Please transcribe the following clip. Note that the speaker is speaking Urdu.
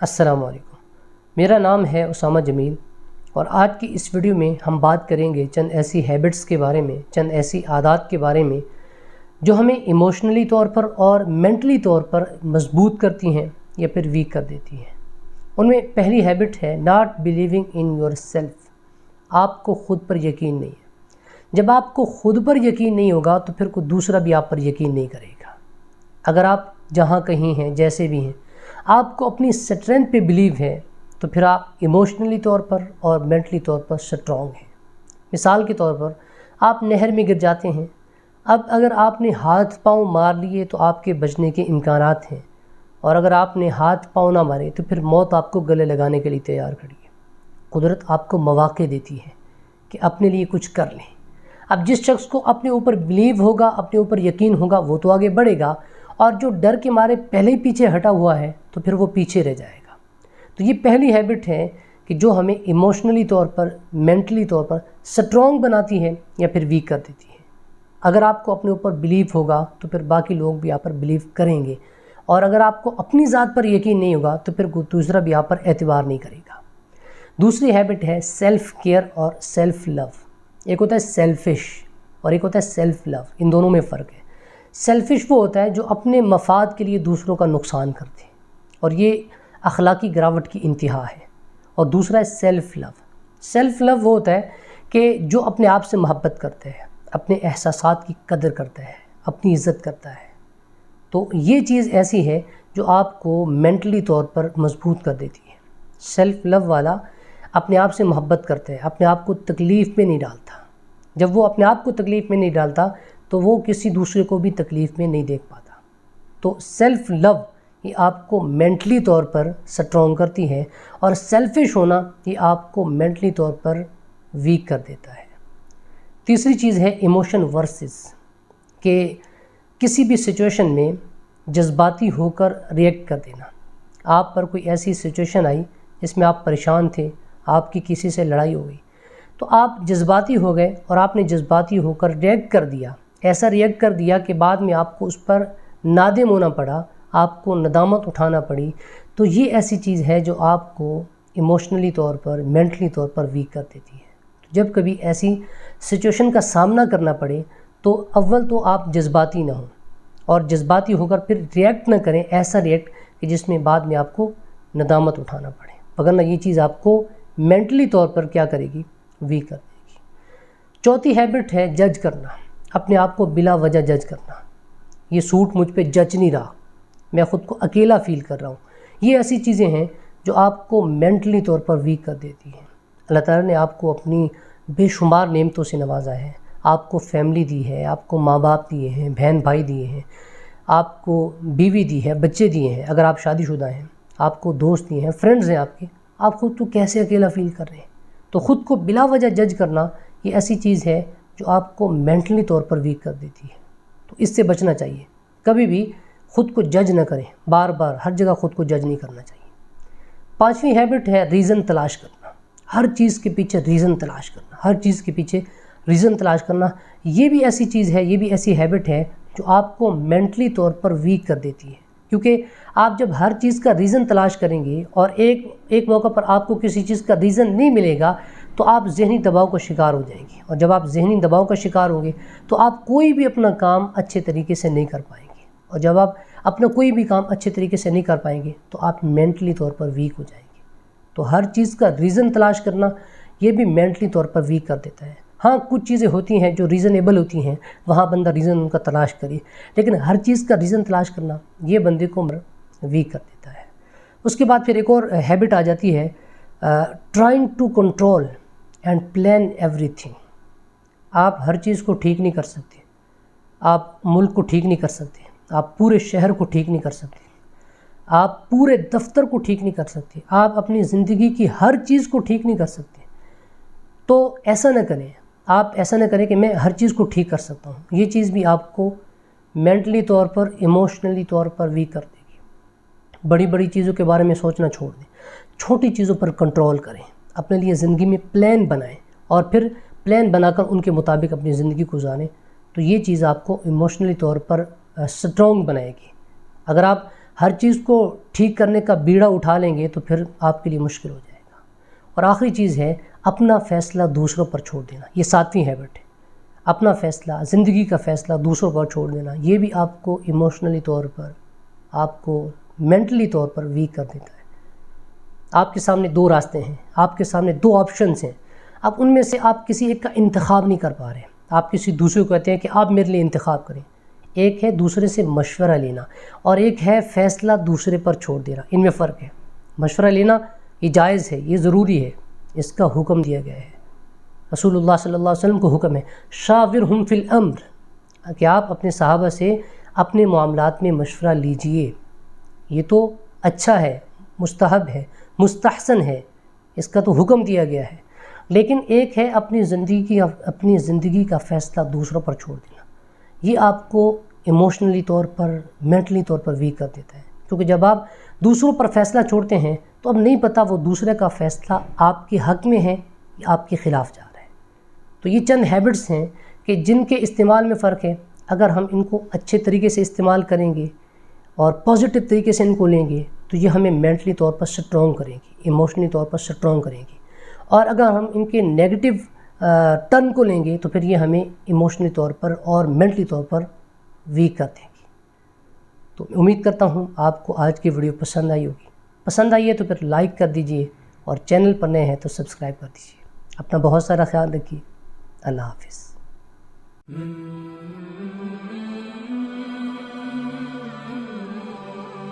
السلام علیکم، میرا نام ہے اسامہ جمیل اور آج کی اس ویڈیو میں ہم بات کریں گے چند ایسی ہیبٹس کے بارے میں، چند ایسی عادات کے بارے میں جو ہمیں ایموشنلی طور پر اور مینٹلی طور پر مضبوط کرتی ہیں یا پھر ویک کر دیتی ہیں۔ ان میں پہلی ہیبٹ ہے not believing in your self. آپ کو خود پر یقین نہیں ہے۔ جب آپ کو خود پر یقین نہیں ہوگا تو پھر کوئی دوسرا بھی آپ پر یقین نہیں کرے گا۔ اگر آپ جہاں کہیں ہیں، جیسے بھی ہیں، آپ کو اپنی اسٹرینتھ پہ بلیو ہے تو پھر آپ ایموشنلی طور پر اور مینٹلی طور پر اسٹرانگ ہیں۔ مثال کے طور پر آپ نہر میں گر جاتے ہیں، اب اگر آپ نے ہاتھ پاؤں مار لیے تو آپ کے بچنے کے امکانات ہیں، اور اگر آپ نے ہاتھ پاؤں نہ مارے تو پھر موت آپ کو گلے لگانے کے لیے تیار کھڑی ہے۔ قدرت آپ کو مواقع دیتی ہے کہ اپنے لیے کچھ کر لیں۔ اب جس شخص کو اپنے اوپر بلیو ہوگا، اپنے اوپر یقین ہوگا، وہ تو آگے بڑھے گا، اور جو ڈر کے مارے پہلے ہی پیچھے ہٹا ہوا ہے تو پھر وہ پیچھے رہ جائے گا۔ تو یہ پہلی ہیبٹ ہے کہ جو ہمیں ایموشنلی طور پر، مینٹلی طور پر اسٹرانگ بناتی ہے یا پھر ویک کر دیتی ہے۔ اگر آپ کو اپنے اوپر بلیو ہوگا تو پھر باقی لوگ بھی آپ پر بلیو کریں گے، اور اگر آپ کو اپنی ذات پر یقین نہیں ہوگا تو پھر کوئی دوسرا بھی آپ پر اعتبار نہیں کرے گا۔ دوسری ہیبٹ ہے سیلف کیئر اور سیلف لو۔ ایک ہوتا ہے سیلفش اور ایک ہوتا ہے سیلف لو، ان دونوں میں فرق ہے۔ سیلفش وہ ہوتا ہے جو اپنے مفاد کے لیے دوسروں کا نقصان کرتے ہیں، اور یہ اخلاقی گراوٹ کی انتہا ہے۔ اور دوسرا ہے سیلف لو۔ سیلف لو وہ ہوتا ہے کہ جو اپنے آپ سے محبت کرتا ہے، اپنے احساسات کی قدر کرتا ہے، اپنی عزت کرتا ہے۔ تو یہ چیز ایسی ہے جو آپ کو مینٹلی طور پر مضبوط کر دیتی ہے۔ سیلف لو والا اپنے آپ سے محبت کرتا ہے، اپنے آپ کو تکلیف میں نہیں ڈالتا۔ جب وہ اپنے آپ کو تکلیف میں نہیں ڈالتا تو وہ کسی دوسرے کو بھی تکلیف میں نہیں دیکھ پاتا۔ تو سیلف لو یہ آپ کو مینٹلی طور پر اسٹرانگ کرتی ہے، اور سیلفش ہونا یہ آپ کو مینٹلی طور پر ویک کر دیتا ہے۔ تیسری چیز ہے ایموشن ورسز، کہ کسی بھی سچویشن میں جذباتی ہو کر ریئیکٹ کر دینا۔ آپ پر کوئی ایسی سچویشن آئی جس میں آپ پریشان تھے، آپ کی کسی سے لڑائی ہو گئی، تو آپ جذباتی ہو گئے اور آپ نے جذباتی ہو کر ریئیکٹ کر دیا۔ ایسا ریئیکٹ کر دیا کہ بعد میں آپ کو اس پر نادم ہونا پڑا، آپ کو ندامت اٹھانا پڑی۔ تو یہ ایسی چیز ہے جو آپ کو ایموشنلی طور پر، مینٹلی طور پر ویک کر دیتی ہے۔ جب کبھی ایسی سچویشن کا سامنا کرنا پڑے تو اول تو آپ جذباتی نہ ہوں، اور جذباتی ہو کر پھر ریئیکٹ نہ کریں، ایسا ریئیکٹ کہ جس میں بعد میں آپ کو ندامت اٹھانا پڑے، وگرنہ یہ چیز آپ کو مینٹلی طور پر کیا کرے گی؟ ویک کر دے گی۔ چوتھی ہیبٹ ہے جج کرنا، اپنے آپ کو بلا وجہ جج کرنا۔ یہ سوٹ مجھ پہ جچ نہیں رہا، میں خود کو اکیلا فیل کر رہا ہوں۔ یہ ایسی چیزیں ہیں جو آپ کو مینٹلی طور پر ویک کر دیتی ہیں۔ اللہ تعالیٰ نے آپ کو اپنی بے شمار نعمتوں سے نوازا ہے، آپ کو فیملی دی ہے، آپ کو ماں باپ دیے ہیں، بہن بھائی دیے ہیں، آپ کو بیوی دی ہے، بچے دیے ہیں اگر آپ شادی شدہ ہیں، آپ کو دوست دیے ہیں، فرینڈز ہیں آپ کے، آپ خود کو کیسے اکیلا فیل کر رہے ہیں؟ تو خود کو بلا وجہ جج کرنا یہ ایسی چیز ہے جو آپ کو مینٹلی طور پر ویک کر دیتی ہے۔ تو اس سے بچنا چاہیے، کبھی بھی خود کو جج نہ کریں، بار بار ہر جگہ خود کو جج نہیں کرنا چاہیے۔ پانچویں ہیبٹ ہے ریزن تلاش کرنا، ہر چیز کے پیچھے ریزن تلاش کرنا، ہر چیز کے پیچھے ریزن تلاش کرنا۔ یہ بھی ایسی چیز ہے، یہ بھی ایسی ہیبٹ ہے جو آپ کو مینٹلی طور پر ویک کر دیتی ہے، کیونکہ آپ جب ہر چیز کا ریزن تلاش کریں گے اور ایک موقع پر آپ کو کسی چیز کا ریزن نہیں ملے گا تو آپ ذہنی دباؤ کا شکار ہو جائیں گے، اور جب آپ ذہنی دباؤ کا شکار ہوں گے تو آپ کوئی بھی اپنا کام اچھے طریقے سے نہیں کر پائیں گے، اور جب آپ اپنا کوئی بھی کام اچھے طریقے سے نہیں کر پائیں گے تو آپ مینٹلی طور پر ویک ہو جائیں گے۔ تو ہر چیز کا ریزن تلاش کرنا یہ بھی مینٹلی طور پر ویک کر دیتا ہے۔ ہاں کچھ چیزیں ہوتی ہیں جو ریزنیبل ہوتی ہیں، وہاں بندہ ریزن ان کا تلاش کرے، لیکن ہر چیز کا ریزن تلاش کرنا یہ بندے کو ویک کر دیتا ہے۔ اس کے بعد پھر ایک اور ہیبٹ آ جاتی ہے trying to control and plan ایوری تھنگ۔ آپ ہر چیز کو ٹھیک نہیں کر سکتے، آپ ملک کو ٹھیک نہیں کر سکتے، آپ پورے شہر کو ٹھیک نہیں کر سکتے، آپ پورے دفتر کو ٹھیک نہیں کر سکتے، آپ اپنی زندگی کی ہر چیز کو ٹھیک نہیں کر سکتے۔ تو ایسا نہ کریں، آپ ایسا نہ کریں کہ میں ہر چیز کو ٹھیک کر سکتا ہوں۔ یہ چیز بھی آپ کو مینٹلی طور پر، ایموشنلی طور پر ویک کر دے گی۔ بڑی بڑی چیزوں کے بارے میں سوچنا چھوڑ دیں، چھوٹی چیزوں پر کنٹرول کریں، اپنے لیے زندگی میں پلان بنائیں اور پھر پلان بنا کر ان کے مطابق اپنی زندگی گزاریں۔ تو یہ چیز آپ کو ایموشنلی طور پر اسٹرانگ بنائے گی۔ اگر آپ ہر چیز کو ٹھیک کرنے کا بیڑا اٹھا لیں گے تو پھر آپ کے لیے مشکل ہو جائے گا۔ اور آخری چیز ہے اپنا فیصلہ دوسروں پر چھوڑ دینا، یہ 7ویں ہیبٹ ہے۔ اپنا فیصلہ، زندگی کا فیصلہ دوسروں پر چھوڑ دینا، یہ بھی آپ کو ایموشنلی طور پر، آپ کو مینٹلی طور پر ویک کر دیتا ہے۔ آپ کے سامنے 2 راستے ہیں، آپ کے سامنے 2 آپشنز ہیں، اب ان میں سے آپ کسی ایک کا انتخاب نہیں کر پا رہے، آپ کسی دوسرے کو کہتے ہیں کہ آپ میرے لیے انتخاب کریں۔ ایک ہے دوسرے سے مشورہ لینا اور ایک ہے فیصلہ دوسرے پر چھوڑ دینا، ان میں فرق ہے۔ مشورہ لینا یہ جائز ہے، یہ ضروری ہے، اس کا حکم دیا گیا ہے۔ رسول اللہ صلی اللہ علیہ وسلم کو حکم ہے شاورہم فی الامر، کہ آپ اپنے صحابہ سے اپنے معاملات میں مشورہ لیجئے، یہ تو اچھا ہے، مستحب ہے، مستحسن ہے، اس کا تو حکم دیا گیا ہے۔ لیکن ایک ہے اپنی زندگی کا فیصلہ دوسروں پر چھوڑ دینا، یہ آپ کو ایموشنلی طور پر، مینٹلی طور پر ویک کر دیتا ہے، کیونکہ جب آپ دوسروں پر فیصلہ چھوڑتے ہیں تو اب نہیں پتہ وہ دوسرے کا فیصلہ آپ کے حق میں ہے یا آپ کے خلاف جا رہا ہے۔ تو یہ چند ہیبٹس ہیں کہ جن کے استعمال میں فرق ہے۔ اگر ہم ان کو اچھے طریقے سے استعمال کریں گے اور پازیٹیو طریقے سے ان کو لیں گے تو یہ ہمیں مینٹلی طور پر سٹرونگ کریں گی، ایموشنلی طور پر سٹرونگ کریں گی، اور اگر ہم ان کے نیگیٹو ٹرن کو لیں گے تو پھر یہ ہمیں ایموشنلی طور پر اور مینٹلی طور پر ویک کر دیں گی۔ تو امید کرتا ہوں آپ کو آج کی ویڈیو پسند آئی ہوگی، پسند آئی ہے تو پھر لائک کر دیجئے، اور چینل پر نئے ہیں تو سبسکرائب کر دیجئے۔ اپنا بہت سارا خیال رکھیے، اللہ حافظ۔